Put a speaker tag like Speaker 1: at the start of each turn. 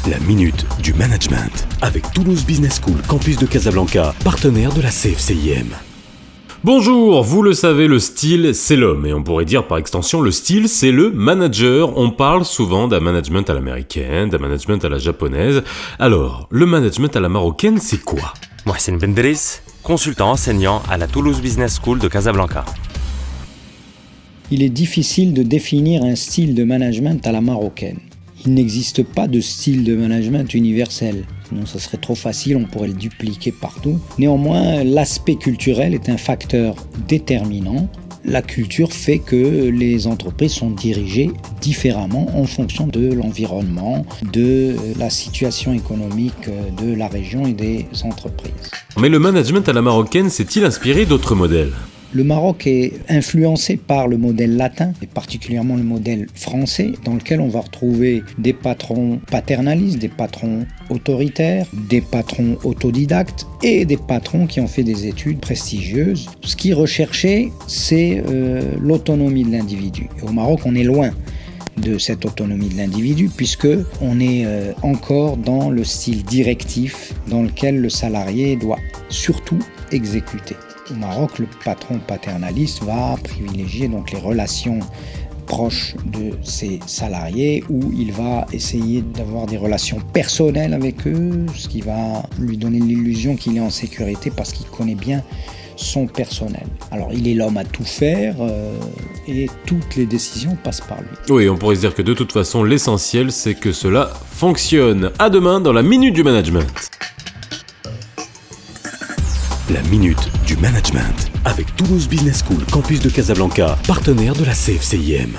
Speaker 1: La minute du management avec Toulouse Business School, campus de Casablanca, partenaire de la CFCIM.
Speaker 2: Bonjour, vous le savez, le style, c'est l'homme. Et on pourrait dire par extension, le style, c'est le manager. On parle souvent d'un management à l'américaine, d'un management à la japonaise. Alors, le management à la marocaine, c'est quoi ?
Speaker 3: Mohsen Bendriss, consultant enseignant à la Toulouse Business School de Casablanca.
Speaker 4: Il est difficile de définir un style de management à la marocaine. Il n'existe pas de style de management universel. Sinon, ça serait trop facile, on pourrait le dupliquer partout. Néanmoins, l'aspect culturel est un facteur déterminant. La culture fait que les entreprises sont dirigées différemment en fonction de l'environnement, de la situation économique de la région et des entreprises.
Speaker 2: Mais le management à la marocaine s'est-il inspiré d'autres modèles ?
Speaker 4: Le Maroc est influencé par le modèle latin, et particulièrement le modèle français, dans lequel on va retrouver des patrons paternalistes, des patrons autoritaires, des patrons autodidactes et des patrons qui ont fait des études prestigieuses. Ce qui est recherché, c'est l'autonomie de l'individu. Et au Maroc, on est loin de cette autonomie de l'individu, puisque on est encore dans le style directif dans lequel le salarié doit surtout exécuter. Au Maroc, le patron paternaliste va privilégier donc les relations proches de ses salariés, où il va essayer d'avoir des relations personnelles avec eux, ce qui va lui donner l'illusion qu'il est en sécurité parce qu'il connaît bien son personnel. Alors il est l'homme à tout faire et toutes les décisions passent par lui.
Speaker 2: Oui, on pourrait se dire que de toute façon, l'essentiel, c'est que cela fonctionne. À demain dans la Minute du Management.
Speaker 1: La minute du management avec Toulouse Business School, campus de Casablanca, partenaire de la CFCIM.